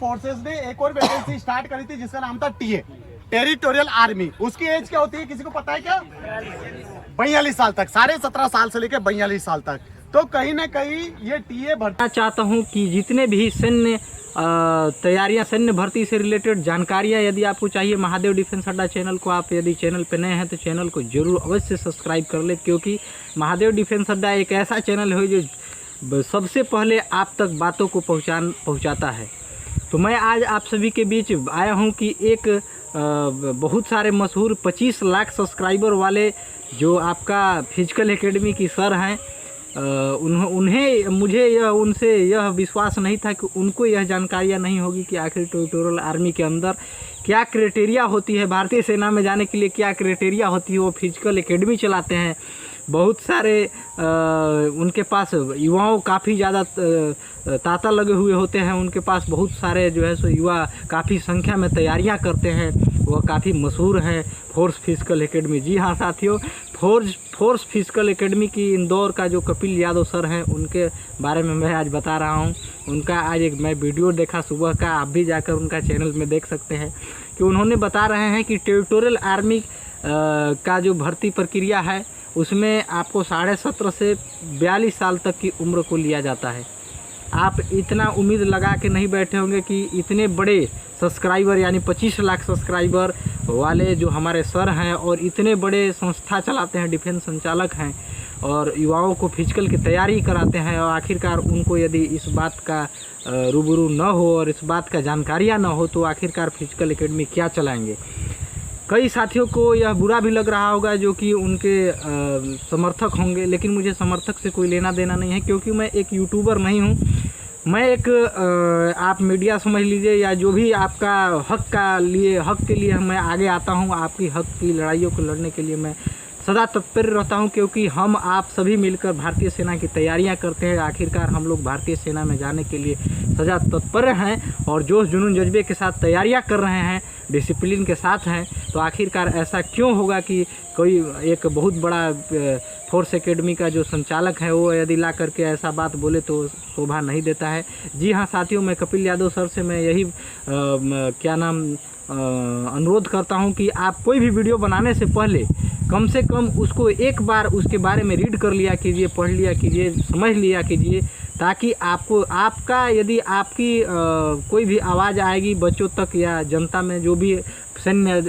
Forces ने एक और वैकेंसी स्टार्ट करी थी जिसका नाम था टीए, टेरिटोरियल आर्मी। उसकी एज क्या होती है किसी को पता है क्या? 42 साल तक, 17.5 साल से लेकर 42 साल तक। तो कहीं ना कहीं ये टीए भरना चाहता हूँ कि जितने भी सैन्य तैयारियां, सैन्य भर्ती से रिलेटेड जानकारियां यदि आपको चाहिए, महादेव डिफेंस अड्डा चैनल को आप यदि चैनल पे नए हैं तो चैनल को जरूर अवश्य सब्सक्राइब कर ले, क्योंकि महादेव डिफेंस अड्डा एक ऐसा चैनल है जो सबसे पहले आप तक बातों को पहुंचाता है। तो मैं आज आप सभी के बीच आया हूं कि एक बहुत सारे मशहूर 25 लाख सब्सक्राइबर वाले जो आपका फिजिकल एकेडमी की सर हैं, मुझे उनसे यह विश्वास नहीं था कि उनको यह जानकारियाँ नहीं होगी कि आखिर टेरिटोरियल आर्मी के अंदर क्या क्राइटेरिया होती है, भारतीय सेना में जाने के लिए क्या क्राइटेरिया होती है। वो फिजिकल एकेडमी चलाते हैं, बहुत सारे उनके पास युवाओं काफ़ी ज़्यादा तांता लगे हुए होते हैं, उनके पास बहुत सारे जो है सो युवा काफ़ी संख्या में तैयारियां करते हैं, वह काफ़ी मशहूर है फोर्स फिजिकल एकेडमी। जी हाँ साथियों, फोर्स फिजिकल एकेडमी की इंदौर का जो कपिल यादव सर हैं, उनके बारे में मैं आज बता रहा हूं। उनका आज एक मैं वीडियो देखा सुबह का, आप भी जाकर उनका चैनल में देख सकते हैं कि उन्होंने बता रहे हैं कि टेरिटोरियल आर्मी का जो भर्ती प्रक्रिया है उसमें आपको 17.5 से 42 साल तक की उम्र को लिया जाता है। आप इतना उम्मीद लगा के नहीं बैठे होंगे कि इतने बड़े सब्सक्राइबर यानी 25 लाख सब्सक्राइबर वाले जो हमारे सर हैं और इतने बड़े संस्था चलाते हैं, डिफेंस संचालक हैं और युवाओं को फिजिकल की तैयारी कराते हैं, और आखिरकार उनको यदि इस बात का रूबरू न हो और इस बात का जानकारियाँ न हो तो आखिरकार फिजिकल एकेडमी क्या चलाएंगे। कई साथियों को यह बुरा भी लग रहा होगा जो कि उनके समर्थक होंगे, लेकिन मुझे समर्थक से कोई लेना देना नहीं है, क्योंकि मैं एक यूट्यूबर नहीं हूँ। मैं एक आप मीडिया समझ लीजिए या जो भी आपका हक के लिए मैं आगे आता हूँ। आपकी हक की लड़ाइयों को लड़ने के लिए मैं सदा तत्पर रहता हूं, क्योंकि हम आप सभी मिलकर भारतीय सेना की तैयारियां करते हैं। आखिरकार हम लोग भारतीय सेना में जाने के लिए सदा तत्पर हैं और जोश जुनून जज्बे के साथ तैयारियां कर रहे हैं, डिसिप्लिन के साथ हैं। तो आखिरकार ऐसा क्यों होगा कि कोई एक बहुत बड़ा फोर्स एकेडमी का जो संचालक है वो यदि ला करके ऐसा बात बोले तो शोभा नहीं देता है। जी हाँ साथियों, मैं कपिल यादव सर से मैं यही अनुरोध करता हूं कि आप कोई भी वीडियो बनाने से पहले कम से कम उसको एक बार उसके बारे में रीड कर लिया कीजिए, पढ़ लिया कीजिए, समझ लिया कीजिए, ताकि आपका यदि आपकी कोई भी आवाज़ आएगी बच्चों तक या जनता में, जो भी सैन्य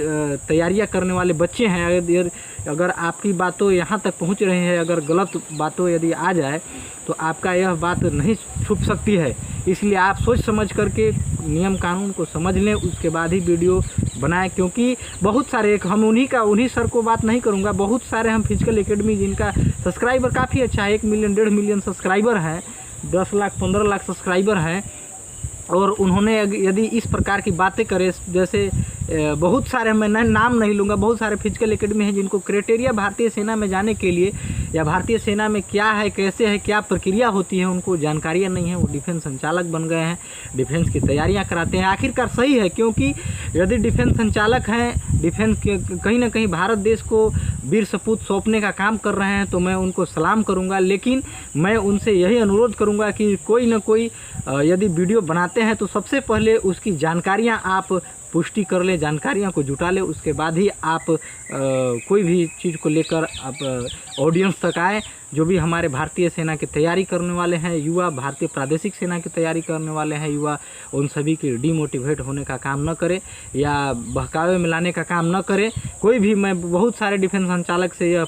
तैयारियां करने वाले बच्चे हैं, अगर आपकी बातों यहाँ तक पहुँच रही है, अगर गलत बातों यदि आ जाए तो आपका यह बात नहीं छुप सकती है। इसलिए आप सोच समझ करके नियम कानून को समझ लें, उसके बाद ही वीडियो बनाएं, क्योंकि बहुत सारे हम उन्हीं सर को बात नहीं करूंगा, बहुत सारे हम फिजिकल एकेडमी जिनका सब्सक्राइबर काफ़ी अच्छा है, 1 मिलियन 1.5 मिलियन सब्सक्राइबर हैं, 10 लाख 15 लाख सब्सक्राइबर हैं, और उन्होंने यदि इस प्रकार की बातें करें, जैसे बहुत सारे, मैं नाम नहीं लूँगा, बहुत सारे फिजिकल एकेडमी हैं जिनको क्राइटेरिया भारतीय सेना में जाने के लिए या भारतीय सेना में क्या है, कैसे है, क्या प्रक्रिया होती है, उनको जानकारियाँ नहीं है। वो डिफेंस संचालक बन गए हैं, डिफेंस की तैयारियाँ कराते हैं। आखिरकार सही है, क्योंकि यदि डिफेंस संचालक हैं, डिफेंस के कहीं ना कहीं भारत देश को वीर सपूत सौंपने का काम कर रहे हैं, तो मैं उनको सलाम करूँगा। लेकिन मैं उनसे यही अनुरोध करूँगा कि कोई ना कोई यदि वीडियो बनाते हैं तो सबसे पहले उसकी जानकारियाँ आप पुष्टि कर लें, जानकारियों को जुटा लें, उसके बाद ही आप कोई भी चीज़ को लेकर आप ऑडियंस तक आए। जो भी हमारे भारतीय सेना की तैयारी करने वाले हैं युवा, भारतीय प्रादेशिक सेना की तैयारी करने वाले हैं युवा, उन सभी की डिमोटिवेट होने का काम न करें या बहकावे में लाने का काम न करें। कोई भी, मैं बहुत सारे डिफेंस संचालक से यह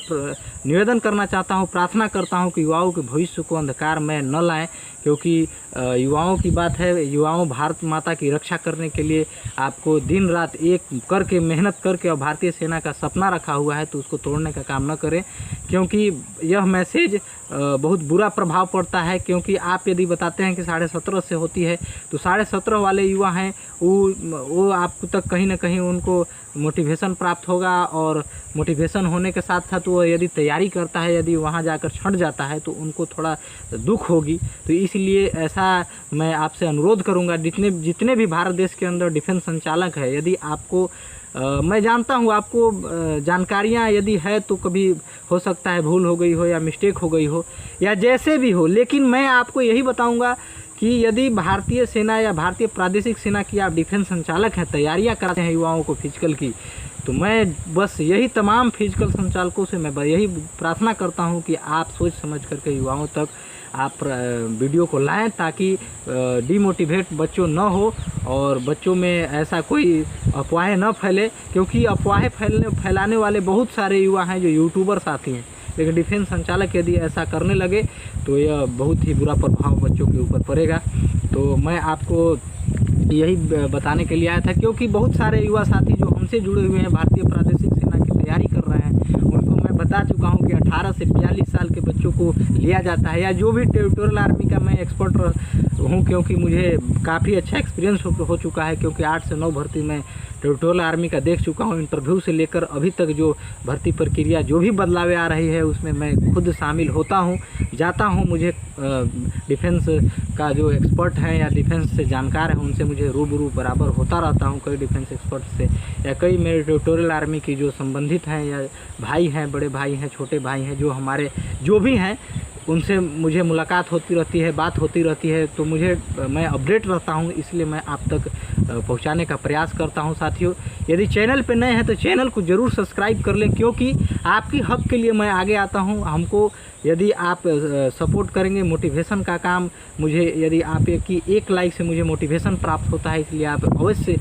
निवेदन करना चाहता हूं, प्रार्थना करता हूं कि युवाओं के भविष्य को अंधकार में न लाएं, क्योंकि युवाओं की बात है। युवाओं, भारत माता की रक्षा करने के लिए आपको दिन रात एक करके मेहनत करके और भारतीय सेना का सपना रखा हुआ है, तो उसको तोड़ने का काम न करें, क्योंकि यह मैसेज बहुत बुरा प्रभाव पड़ता है। क्योंकि आप यदि बताते हैं कि 17.5 से होती है, तो 17.5 वाले युवा हैं, वो आप तक कहीं ना कहीं उनको मोटिवेशन प्राप्त होगा, और मोटिवेशन होने के साथ साथ वो यदि तैयारी करता है, यदि वहाँ जाकर छंट जाता है तो उनको थोड़ा दुख होगी। तो इसलिए ऐसा मैं आपसे अनुरोध करूँगा, जितने भी भारत देश के अंदर डिफेंस संचालक है, यदि आपको मैं जानता हूँ आपको जानकारियाँ यदि है तो कभी हो सकता है भूल हो गई हो या मिस्टेक हो गई हो या जैसे भी हो, लेकिन मैं आपको यही बताऊँगा कि यदि भारतीय सेना या भारतीय प्रादेशिक सेना की आप डिफेंस संचालक हैं, तैयारियां कराते हैं युवाओं को फिजिकल की, तो मैं बस यही तमाम फिजिकल संचालकों से मैं यही प्रार्थना करता हूं कि आप सोच समझ करके युवाओं तक आप वीडियो को लाएं, ताकि डिमोटिवेट बच्चों न हो और बच्चों में ऐसा कोई अफवाहें न फैले, क्योंकि अफवाहें फैलाने वाले बहुत सारे युवा हैं जो यूट्यूबर साथी हैं, लेकिन डिफेंस संचालक यदि ऐसा करने लगे तो यह बहुत ही बुरा प्रभाव बच्चों के ऊपर पड़ेगा। तो मैं आपको यही बताने के लिए आया था, क्योंकि बहुत सारे युवा साथी जो हमसे जुड़े हुए हैं, भारतीय प्रादेशिक सेना की तैयारी कर रहे हैं, उनको मैं बता चुका हूं कि 18 से 42 साल के बच्चों को लिया जाता है, या जो भी टेरिटोरियल आर्मी का मैं एक्सपर्ट हूं, क्योंकि मुझे काफ़ी अच्छा एक्सपीरियंस हो चुका है, क्योंकि 8 से 9 भर्ती मैं टेरिटोरियल आर्मी का देख चुका हूं। इंटरव्यू से लेकर अभी तक जो भर्ती प्रक्रिया जो भी बदलाव आ रही है उसमें मैं खुद शामिल होता हूं, जाता हूं। मुझे डिफेंस का जो एक्सपर्ट हैं या डिफेंस से जानकार हैं उनसे मुझे रूबरू बराबर होता रहता हूं, कई डिफेंस एक्सपर्ट से, या कई मेरे टेरिटोरियल आर्मी की जो संबंधित हैं या भाई हैं, बड़े भाई हैं, छोटे भाई हैं, जो हमारे जो भी हैं, उनसे मुझे मुलाकात होती रहती है, बात होती रहती है, तो मैं अपडेट रहता हूं, इसलिए मैं आप तक पहुंचाने का प्रयास करता हूं। साथियों, यदि चैनल पे नए हैं तो चैनल को ज़रूर सब्सक्राइब कर लें, क्योंकि आपकी हक के लिए मैं आगे आता हूं। हमको यदि आप सपोर्ट करेंगे, मोटिवेशन का काम मुझे, यदि आप एक लाइक से मुझे मोटिवेशन प्राप्त होता है, इसलिए आप अवश्य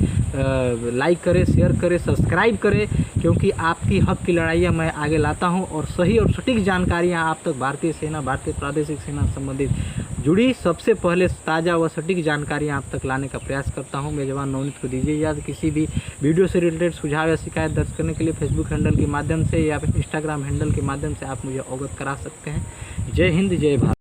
लाइक करें, शेयर करें, सब्सक्राइब करें, क्योंकि आपकी हक की लड़ाइयाँ मैं आगे लाता हूं और सही और सटीक जानकारियाँ आप तक भारतीय सेना, भारतीय प्रादेशिक सेना संबंधित जुड़ी सबसे पहले ताज़ा व सटीक जानकारियाँ आप तक लाने का प्रयास करता हूं। मेजबान नवनीत को दीजिए याद, किसी भी वीडियो से रिलेटेड सुझाव या शिकायत दर्ज करने के लिए फेसबुक हैंडल के माध्यम से या फिर इंस्टाग्राम हैंडल के माध्यम से आप मुझे अवगत करा सकते हैं। जय हिंद, जय भारत।